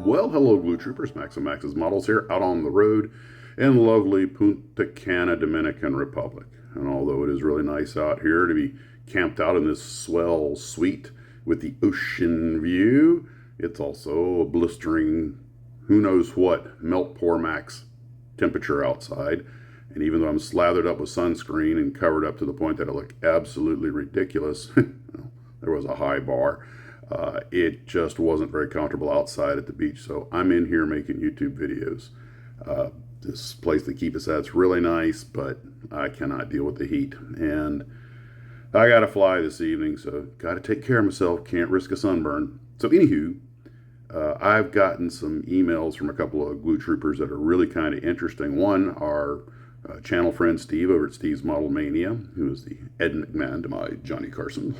Well, hello, Glue Troopers. Max and Max's Models here, out on the road in lovely Punta Cana, Dominican Republic. And although it is really nice out here to be camped out in this swell suite with the ocean view, it's also a blistering, who knows what, melt poor max temperature outside. And even though I'm slathered up with sunscreen and covered up to the point that I look absolutely ridiculous, there was a high bar. It just wasn't very comfortable outside at the beach, so I'm in here making YouTube videos. This place they keep us at's really nice, but I cannot deal with the heat. And I got to fly this evening, so got to take care of myself. Can't risk a sunburn. So anywho, I've gotten some emails from a couple of Glue Troopers that are really kind of interesting. One, our channel friend Steve over at Steve's Model Mania, who is the Ed McMahon to my Johnny Carson,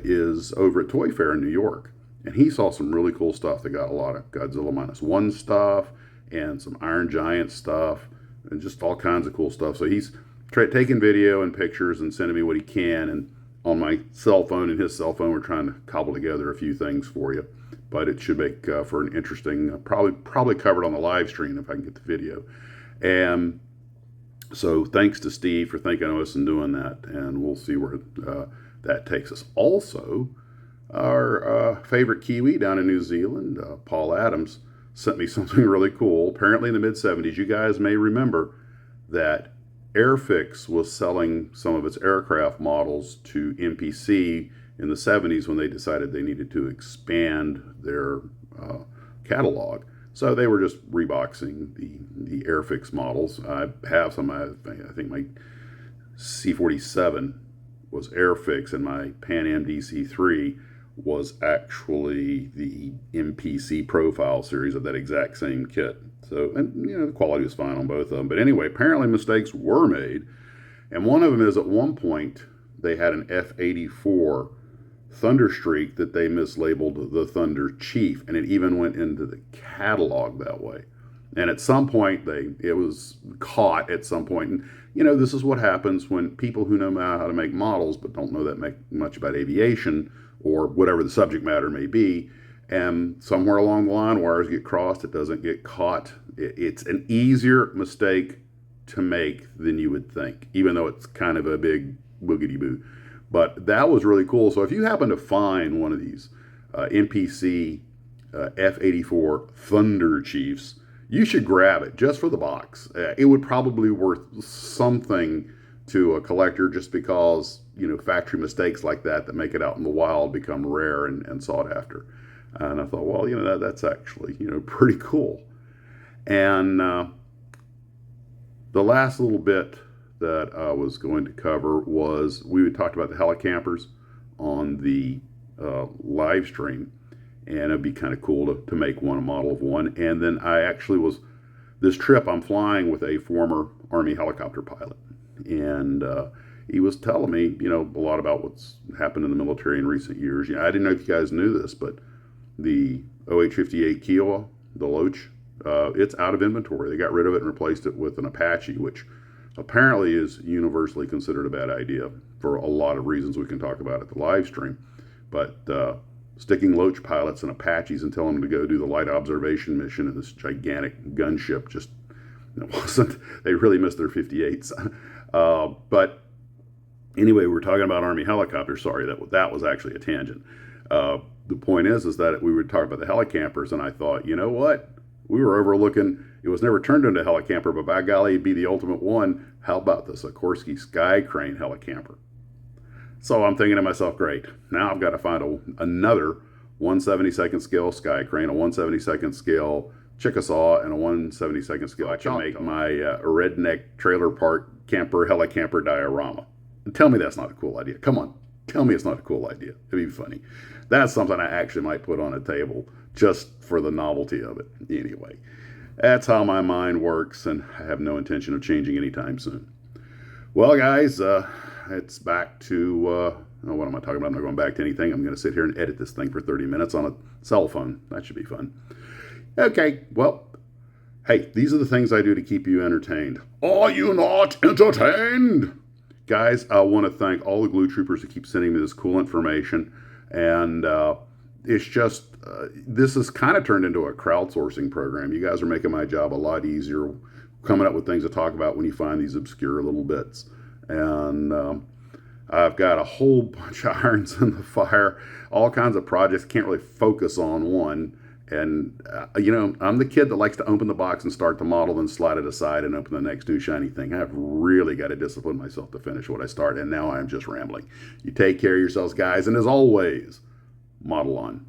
is over at Toy Fair in New York. And he saw some really cool stuff. They got a lot of Godzilla -1 stuff and some Iron Giant stuff and just all kinds of cool stuff. So he's taking video and pictures and sending me what he can. And on my cell phone and his cell phone, we're trying to cobble together a few things for you. But it should make for an interesting, probably covered on the live stream if I can get the video. And so thanks to Steve for thinking of us and doing that, and we'll see where that takes us. Also, our favorite Kiwi down in New Zealand, Paul Adams, sent me something really cool. Apparently in the mid-'70s, you guys may remember that Airfix was selling some of its aircraft models to MPC in the 70s when they decided they needed to expand their catalog. So they were just reboxing the Airfix models. I have some, I think my C-47 was Airfix and my Pan Am DC-3 was actually the MPC profile series of that exact same kit. So, and the quality was fine on both of them. But anyway, apparently mistakes were made. And one of them is at one point they had an F-84 Thunderstreak that they mislabeled the Thunder Chief, and it even went into the catalog that way. And at some point, it was caught at some point. And, this is what happens when people who know how to make models but don't know that much about aviation or whatever the subject matter may be, and somewhere along the line, wires get crossed, it doesn't get caught. It's an easier mistake to make than you would think, even though it's kind of a big boogity-boo. But that was really cool. So if you happen to find one of these MPC F-84 Thunder Chiefs, you should grab it just for the box. It would probably be worth something to a collector just because, factory mistakes like that make it out in the wild become rare and sought after. And I thought, well, that's actually, pretty cool. And the last little bit that I was going to cover was we had talked about the Helicampers on the live stream, and it'd be kind of cool to make a model of one. And then I actually this trip I'm flying with a former Army helicopter pilot, and he was telling me, a lot about what's happened in the military in recent years. I didn't know if you guys knew this, but the OH-58 Kiowa, the Loach, it's out of inventory. They got rid of it and replaced it with an Apache, which apparently is universally considered a bad idea for a lot of reasons we can talk about at the live stream. But sticking Loach pilots and Apaches and telling them to go do the light observation mission in this gigantic gunship just wasn't, they really missed their 58s. But anyway, we're talking about Army helicopters. Sorry, that was actually a tangent. The point is that we were talking about the Helicampers, and I thought, you know what? We were overlooking, it was never turned into a Helicamper, but by golly, it'd be the ultimate one. How about the Sikorsky Sky Crane Helicamper? So I'm thinking to myself, great, now I've got to find another 1/72nd scale Sky Crane, a 1/72nd scale Chickasaw, and a 1/72nd scale. I can make my redneck trailer park camper Helicamper diorama. And tell me that's not a cool idea. Come on, tell me it's not a cool idea. It'd be funny. That's something I actually might put on a table just for the novelty of it. Anyway, that's how my mind works, and I have no intention of changing anytime soon. Well, guys, it's back to, what am I talking about? I'm not going back to anything. I'm going to sit here and edit this thing for 30 minutes on a cell phone. That should be fun. Okay, well, hey, these are the things I do to keep you entertained. Are you not entertained? Guys, I want to thank all the Glue Troopers who keep sending me this cool information. And it's just, this has kind of turned into a crowdsourcing program. You guys are making my job a lot easier coming up with things to talk about when you find these obscure little bits. And I've got a whole bunch of irons in the fire, all kinds of projects. Can't really focus on one. And, I'm the kid that likes to open the box and start the model, then slide it aside and open the next new shiny thing. I've really got to discipline myself to finish what I start. And now I'm just rambling. You take care of yourselves, guys. And as always, model on.